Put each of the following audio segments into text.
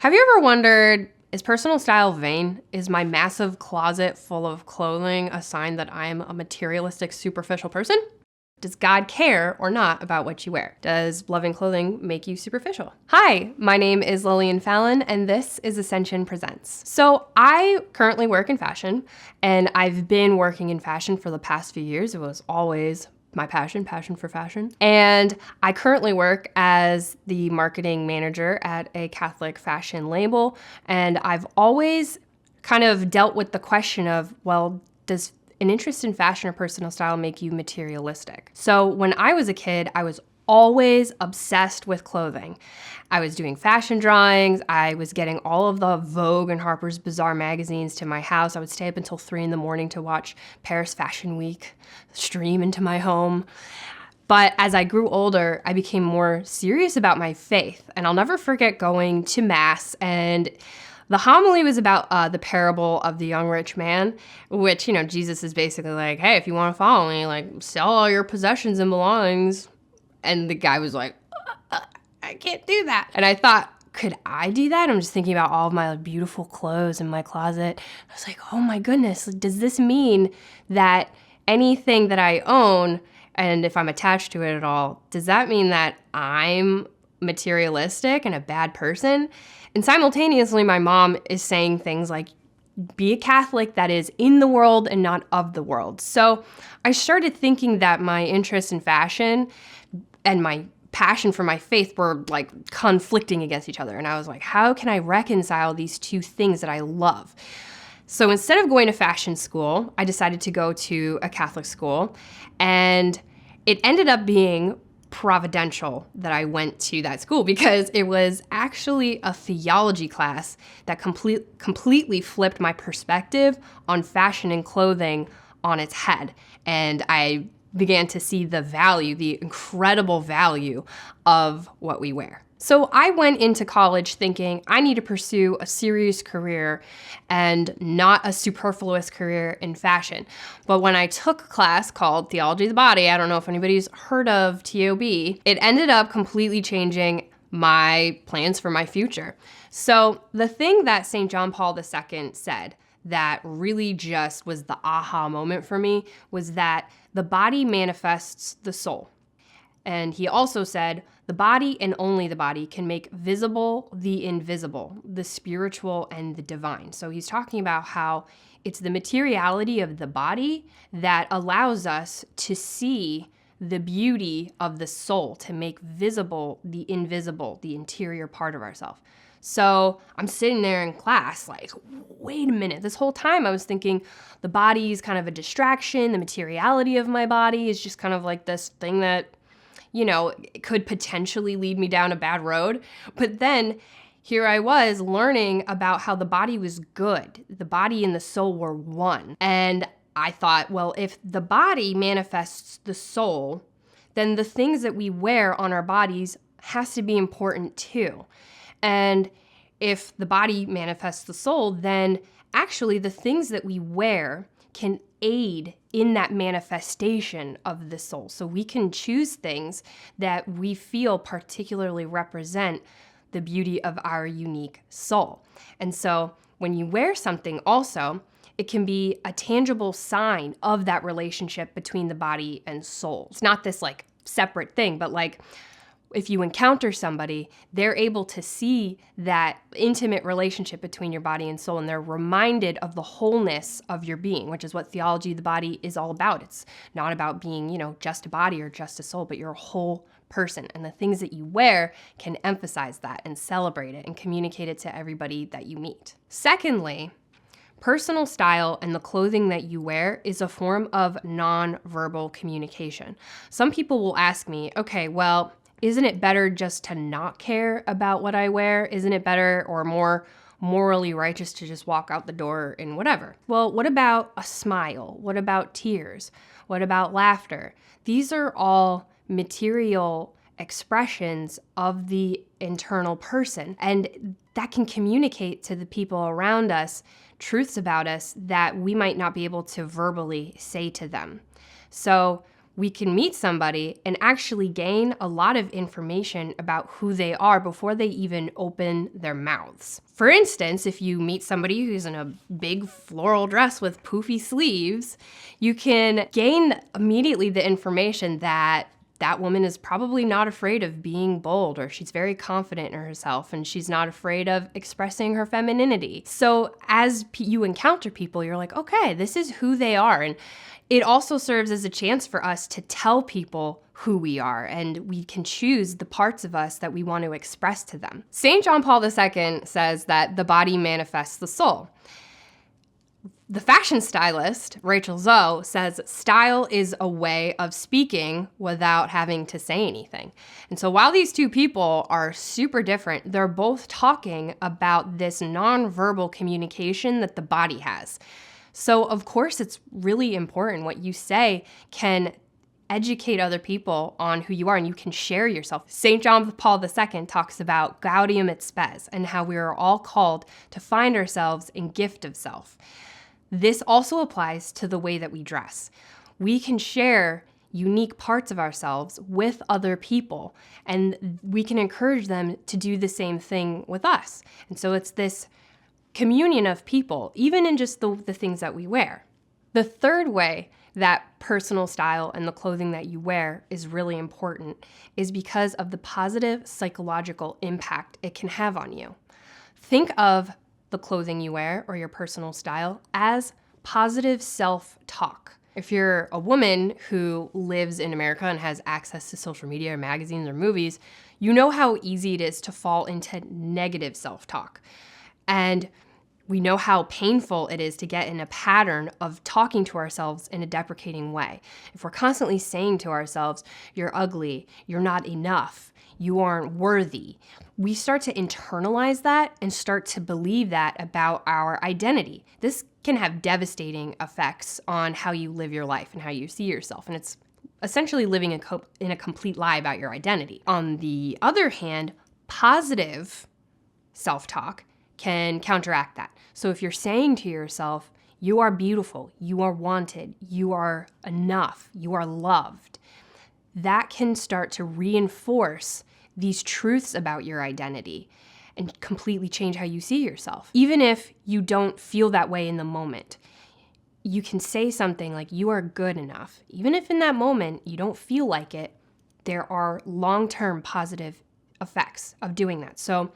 Have you ever wondered, is personal style vain? Is my massive closet full of clothing a sign that I'm a materialistic, superficial person? Does God care or not about what you wear? Does loving clothing make you superficial? Hi, my name is Lillian Fallon, and this is Ascension Presents. So I currently work in fashion, and I've been working in fashion for the past few years. It was always my passion for fashion. And I currently work as the marketing manager at a Catholic fashion label. And I've always kind of dealt with the question of, well, does an interest in fashion or personal style make you materialistic? So when I was a kid, I was always obsessed with clothing. I was doing fashion drawings. I was getting all of the Vogue and Harper's Bazaar magazines to my house. I would stay up until 3 a.m. to watch Paris Fashion Week stream into my home. But as I grew older, I became more serious about my faith. And I'll never forget going to Mass, and the homily was about the parable of the young rich man, which, Jesus is basically like, hey, if you want to follow me, sell all your possessions and belongings. And the guy was like, I can't do that. And I thought, could I do that? I'm just thinking about all of my beautiful clothes in my closet. I was like, oh my goodness, does this mean that anything that I own, and if I'm attached to it at all, does that mean that I'm materialistic and a bad person? And simultaneously, my mom is saying things like, be a Catholic that is in the world and not of the world. So I started thinking that my interest in fashion and my passion for my faith were conflicting against each other. And I was like, how can I reconcile these two things that I love? So instead of going to fashion school, I decided to go to a Catholic school. And it ended up being providential that I went to that school, because it was actually a theology class that completely flipped my perspective on fashion and clothing on its head. And I began to see the incredible value of what we wear. So I went into college thinking I need to pursue a serious career and not a superfluous career in fashion. But when I took a class called Theology of the Body, I don't know if anybody's heard of TOB, it ended up completely changing my plans for my future. So the thing that St. John Paul II said that really just was the aha moment for me was that the body manifests the soul. And he also said, the body and only the body can make visible the invisible, the spiritual and the divine. So he's talking about how it's the materiality of the body that allows us to see the beauty of the soul, to make visible the invisible, the interior part of ourselves. So I'm sitting there in class like, wait a minute. This whole time I was thinking the body is kind of a distraction. The materiality of my body is just kind of like this thing that, it could potentially lead me down a bad road. But then here I was learning about how the body was good. The body and the soul were one. And I thought, well, if the body manifests the soul, then the things that we wear on our bodies has to be important too. And if the body manifests the soul, then actually the things that we wear can aid in that manifestation of the soul. So we can choose things that we feel particularly represent the beauty of our unique soul. And so when you wear something also, it can be a tangible sign of that relationship between the body and soul. It's not this separate thing, but if you encounter somebody, they're able to see that intimate relationship between your body and soul, and they're reminded of the wholeness of your being, which is what theology of the body is all about. It's not about being, just a body or just a soul, but you're a whole person. And the things that you wear can emphasize that and celebrate it and communicate it to everybody that you meet. Secondly, personal style and the clothing that you wear is a form of nonverbal communication. Some people will ask me, okay, well, isn't it better just to not care about what I wear? Isn't it better or more morally righteous to just walk out the door in whatever? Well, what about a smile? What about tears? What about laughter? These are all material expressions of the internal person, and that can communicate to the people around us truths about us that we might not be able to verbally say to them. So we can meet somebody and actually gain a lot of information about who they are before they even open their mouths. For instance, if you meet somebody who's in a big floral dress with poofy sleeves, you can gain immediately the information that that woman is probably not afraid of being bold, or she's very confident in herself and she's not afraid of expressing her femininity. So as you encounter people, you're like, okay, this is who they are. And it also serves as a chance for us to tell people who we are, and we can choose the parts of us that we want to express to them. St. John Paul II says that the body manifests the soul. The fashion stylist, Rachel Zoe, says style is a way of speaking without having to say anything. And so while these two people are super different, they're both talking about this nonverbal communication that the body has. So of course it's really important. What you say can educate other people on who you are, and you can share yourself. St. John Paul II talks about gaudium et spes and how we are all called to find ourselves in gift of self. This also applies to the way that we dress. We can share unique parts of ourselves with other people, and we can encourage them to do the same thing with us. And so it's this communion of people, even in just the things that we wear. The third way that personal style and the clothing that you wear is really important is because of the positive psychological impact it can have on you. Think of the clothing you wear or your personal style as positive self-talk. If you're a woman who lives in America and has access to social media or magazines or movies, you know how easy it is to fall into negative self-talk. And we know how painful it is to get in a pattern of talking to ourselves in a deprecating way. If we're constantly saying to ourselves, you're ugly, you're not enough, you aren't worthy, we start to internalize that and start to believe that about our identity. This can have devastating effects on how you live your life and how you see yourself. And it's essentially living in a complete lie about your identity. On the other hand, positive self-talk can counteract that. So if you're saying to yourself, you are beautiful, you are wanted, you are enough, you are loved, that can start to reinforce these truths about your identity and completely change how you see yourself. Even if you don't feel that way in the moment, you can say something like, you are good enough. Even if in that moment you don't feel like it, there are long-term positive effects of doing that. So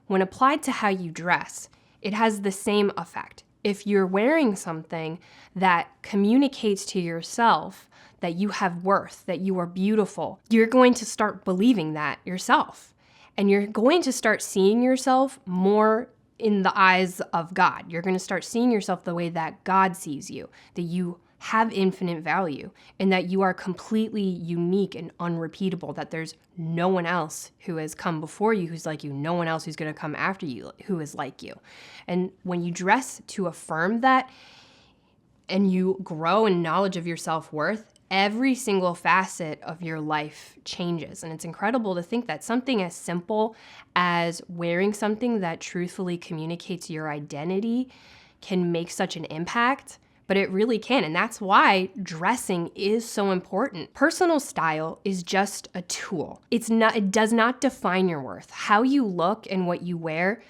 when applied to how you dress, it has the same effect. If you're wearing something that communicates to yourself that you have worth, that you are beautiful, you're going to start believing that yourself. And you're going to start seeing yourself more in the eyes of God. You're going to start seeing yourself the way that God sees you, that you have infinite value, and that you are completely unique and unrepeatable, that there's no one else who has come before you who's like you, no one else who's going to come after you who is like you. And when you dress to affirm that and you grow in knowledge of your self-worth, every single facet of your life changes. And it's incredible to think that something as simple as wearing something that truthfully communicates your identity can make such an impact. But it really can, and that's why dressing is so important. Personal style is just a tool. It does not define your worth. How you look and what you wear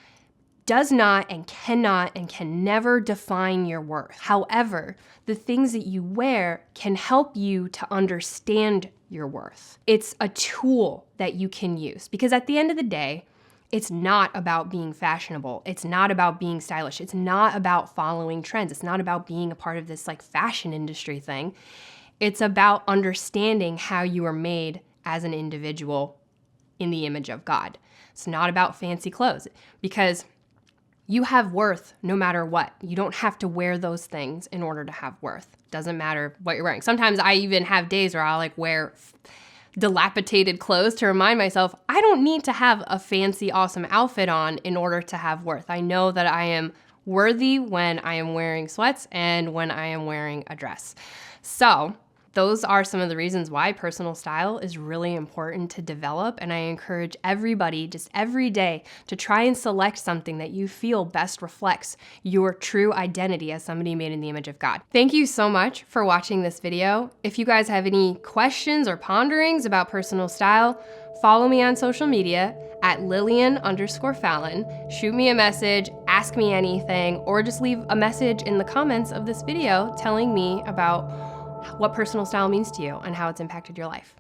does not and can never define your worth. However, the things that you wear can help you to understand your worth. It's a tool that you can use, because at the end of the day, it's not about being fashionable. It's not about being stylish. It's not about following trends. It's not about being a part of this like fashion industry thing. It's about understanding how you are made as an individual in the image of God. It's not about fancy clothes, because you have worth no matter what. You don't have to wear those things in order to have worth. Doesn't matter what you're wearing. Sometimes I even have days where I'll like wear dilapidated clothes to remind myself I don't need to have a fancy, awesome outfit on in order to have worth. I know that I am worthy when I am wearing sweats and when I am wearing a dress. So those are some of the reasons why personal style is really important to develop. And I encourage everybody just every day to try and select something that you feel best reflects your true identity as somebody made in the image of God. Thank you so much for watching this video. If you guys have any questions or ponderings about personal style, follow me on social media at Lillian_Fallon. Shoot me a message, ask me anything, or just leave a message in the comments of this video telling me about what personal style means to you and how it's impacted your life.